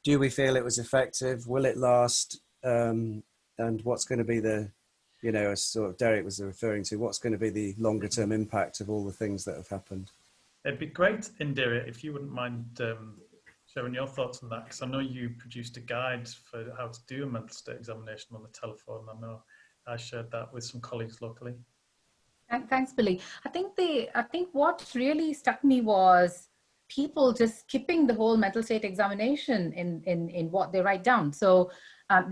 Speaker 5: do we feel it was effective? Will it last? And what's going to be the, as sort of Derek was referring to, what's going to be the longer term impact of all the things that have happened?
Speaker 1: It'd be great, Indira, if you wouldn't mind sharing your thoughts on that, because I know you produced a guide for how to do a mental state examination on the telephone. I know I shared that with some colleagues locally.
Speaker 2: Thanks, Billy. I think what really struck me was people just skipping the whole mental state examination in what they write down. So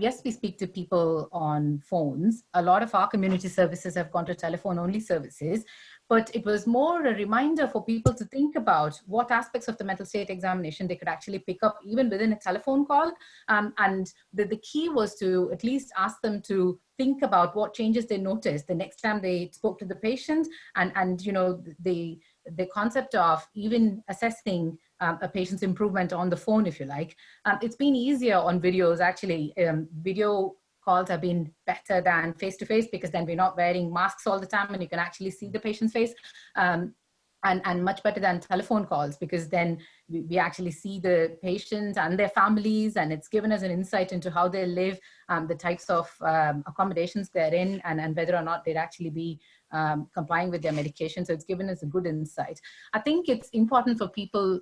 Speaker 2: yes, we speak to people on phones. A lot of our community services have gone to telephone-only services, but it was more a reminder for people to think about what aspects of the mental state examination they could actually pick up even within a telephone call. And the key was to at least ask them to think about what changes they noticed the next time they spoke to the patient, and the concept of even assessing a patient's improvement on the phone, if you like. It's been easier on videos, actually. Video calls have been better than face-to-face, because then we're not wearing masks all the time and you can actually see the patient's face. And much better than telephone calls, because then we actually see the patients and their families, and it's given us an insight into how they live, the types of accommodations they're in, and whether or not they'd actually be complying with their medication. So it's given us a good insight. I think it's important for people,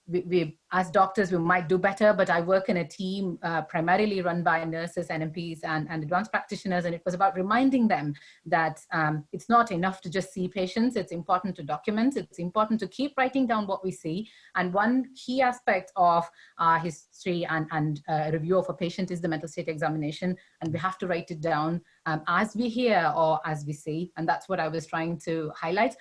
Speaker 2: we as doctors, we might do better, but I work in a team primarily run by nurses, NMPs, and advanced practitioners, and it was about reminding them that it's not enough to just see patients. It's important to document. It's important to keep writing down what we see. And one key aspect of our history and review of a patient is the mental state examination, and we have to write it down as we hear or as we see, and that's what I was trying to highlight.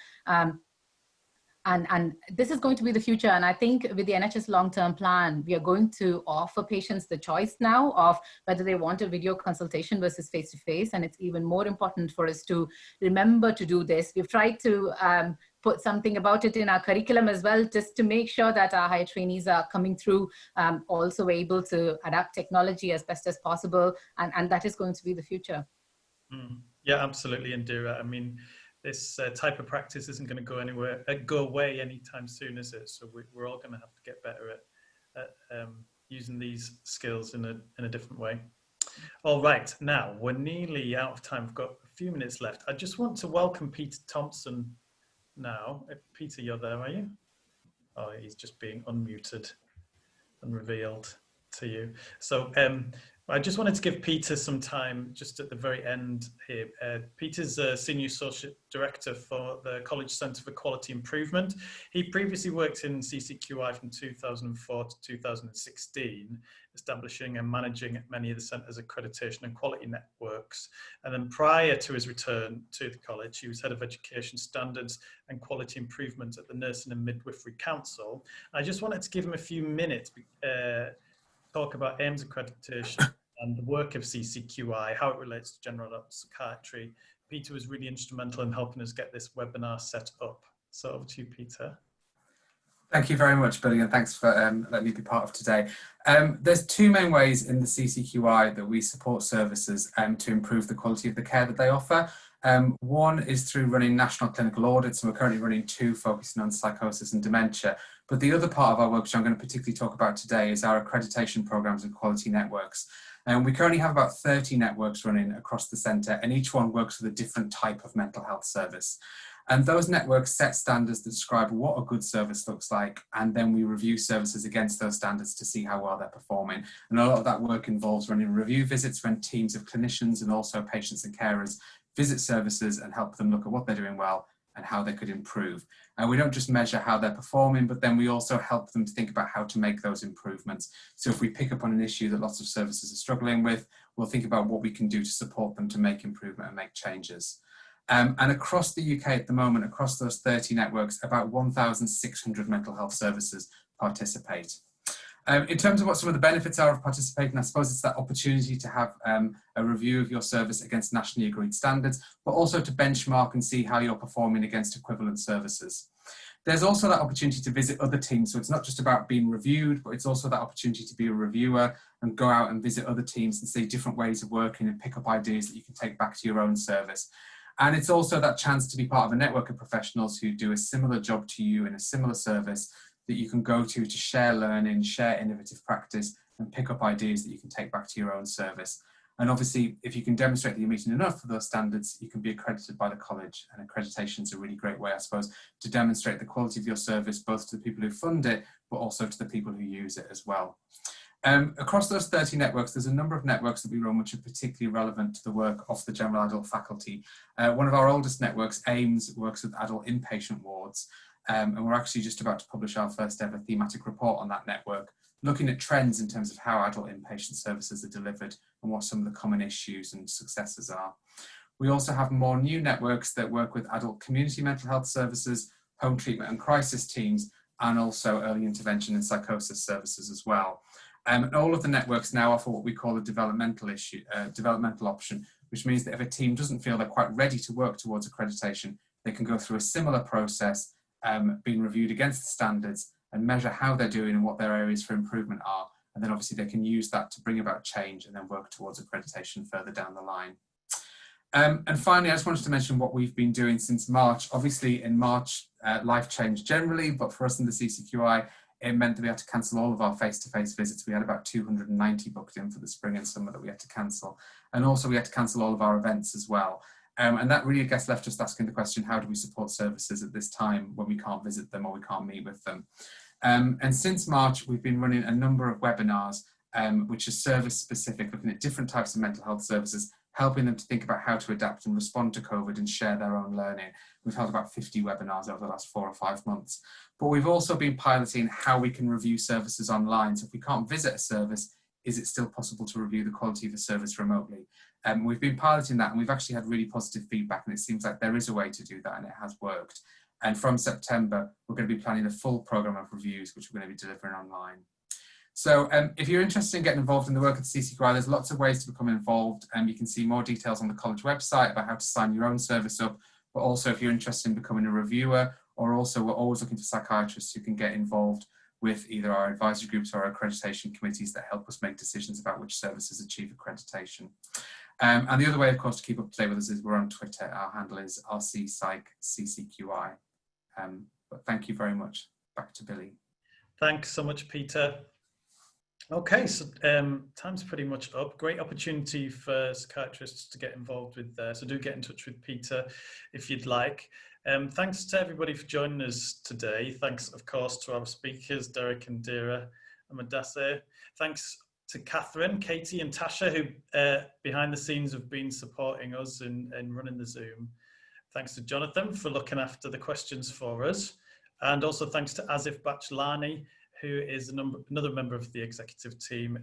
Speaker 2: And this is going to be the future. And I think with the NHS long-term plan, we are going to offer patients the choice now of whether they want a video consultation versus face-to-face. And it's even more important for us to remember to do this. We've tried to put something about it in our curriculum as well, just to make sure that our higher trainees are coming through, also able to adapt technology as best as possible. And that is going to be the future.
Speaker 1: Yeah, absolutely, Indira. I mean, this type of practice isn't going to go away anytime soon, is it? So we're all going to have to get better at using these skills in a different way. All right, now we're nearly out of time. We've got a few minutes left. I just want to welcome Peter Thompson now. Peter, you're there, are you? Oh, he's just being unmuted and revealed to you. So I just wanted to give Peter some time just at the very end here. Peter's a Senior Associate Director for the College Centre for Quality Improvement. He previously worked in CCQI from 2004 to 2016, establishing and managing many of the centre's accreditation and quality networks. And then prior to his return to the college, he was Head of Education Standards and Quality Improvement at the Nursing and Midwifery Council. I just wanted to give him a few minutes talk about AIMS accreditation and the work of CCQI, how it relates to general adult psychiatry. Peter was really instrumental in helping us get this webinar set up. So over to you, Peter.
Speaker 6: Thank you very much, Billy, and thanks for letting me be part of today. There's two main ways in the CCQI that we support services to improve the quality of the care that they offer. One is through running national clinical audits, and we're currently running 2 focusing on psychosis and dementia. But the other part of our work, which I'm going to particularly talk about today, is our accreditation programs and quality networks. And we currently have about 30 networks running across the centre, and each one works with a different type of mental health service. And those networks set standards that describe what a good service looks like, and then we review services against those standards to see how well they're performing. And a lot of that work involves running review visits when teams of clinicians and also patients and carers visit services and help them look at what they're doing well and how they could improve. And we don't just measure how they're performing, but then we also help them to think about how to make those improvements. So if we pick up on an issue that lots of services are struggling with, we'll think about what we can do to support them to make improvement and make changes. And across the UK at the moment, across those 30 networks, about 1,600 mental health services participate. In terms of what some of the benefits are of participating, I suppose it's that opportunity to have a review of your service against nationally agreed standards, but also to benchmark and see how you're performing against equivalent services. There's also that opportunity to visit other teams, so it's not just about being reviewed, but it's also that opportunity to be a reviewer and go out and visit other teams and see different ways of working and pick up ideas that you can take back to your own service. And it's also that chance to be part of a network of professionals who do a similar job to you in a similar service that you can go to share learning, share innovative practice, and pick up ideas that you can take back to your own service. And obviously, if you can demonstrate that you're meeting enough of those standards, you can be accredited by the college. And accreditation is a really great way, I suppose, to demonstrate the quality of your service, both to the people who fund it, but also to the people who use it as well. Across those 30 networks, there's a number of networks that we run which are particularly relevant to the work of the general adult faculty. One of our oldest networks, AIMS, works with adult inpatient wards. And we're actually just about to publish our first ever thematic report on that network, looking at trends in terms of how adult inpatient services are delivered and what some of the common issues and successes are. We also have more new networks that work with adult community mental health services, home treatment and crisis teams, and also early intervention and psychosis services as well. And all of the networks now offer what we call a developmental option, which means that if a team doesn't feel they're quite ready to work towards accreditation, they can go through a similar process, being reviewed against the standards and measure how they're doing and what their areas for improvement are. And then obviously they can use that to bring about change and then work towards accreditation further down the line. And finally, I just wanted to mention what we've been doing since March. Obviously in March, life changed generally, but for us in the CCQI, it meant that we had to cancel all of our face-to-face visits. We had about 290 booked in for the spring and summer that we had to cancel. And also we had to cancel all of our events as well. And that really, I guess, left us asking the question, how do we support services at this time when we can't visit them or we can't meet with them? And since March, we've been running a number of webinars, which are service-specific, looking at different types of mental health services, helping them to think about how to adapt and respond to COVID and share their own learning. We've held about 50 webinars over the last 4 or 5 months. But we've also been piloting how we can review services online. So if we can't visit a service, is it still possible to review the quality of the service remotely? We've been piloting that and we've actually had really positive feedback, and it seems like there is a way to do that and it has worked. And from September, we're going to be planning a full programme of reviews, which we're going to be delivering online. So if you're interested in getting involved in the work at the CCQI, there's lots of ways to become involved, and you can see more details on the college website about how to sign your own service up. But also if you're interested in becoming a reviewer, or also we're always looking for psychiatrists who can get involved with either our advisory groups or our accreditation committees that help us make decisions about which services achieve accreditation. And the other way, of course, to keep up to date with us is we're on Twitter. Our handle is RCPsych CCQI. But thank you very much. Back to Billy.
Speaker 1: Thanks so much, Peter. Okay, so time's pretty much up. Great opportunity for psychiatrists to get involved with there. So do get in touch with Peter if you'd like. Thanks to everybody for joining us today. Thanks, of course, to our speakers, Derek and Dira and Madasseh. Thanks to Catherine, Katie and Tasha, who behind the scenes have been supporting us in running the Zoom. Thanks to Jonathan for looking after the questions for us. And also thanks to Asif Bachlani, who is another member of the executive team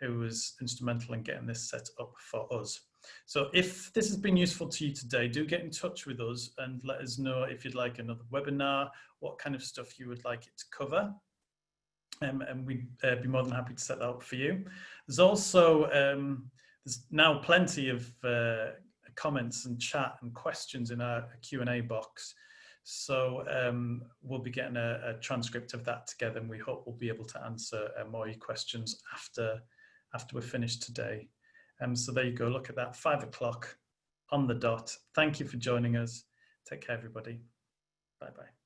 Speaker 1: who was instrumental in getting this set up for us. So if this has been useful to you today, do get in touch with us and let us know if you'd like another webinar, what kind of stuff you would like it to cover. And we'd be more than happy to set that up for you. There's also, there's now plenty of comments and chat and questions in our Q&A box. So we'll be getting a transcript of that together, and we hope we'll be able to answer more of your questions after we're finished today. So there you go, look at that, 5 o'clock on the dot. Thank you for joining us. Take care, everybody. Bye-bye.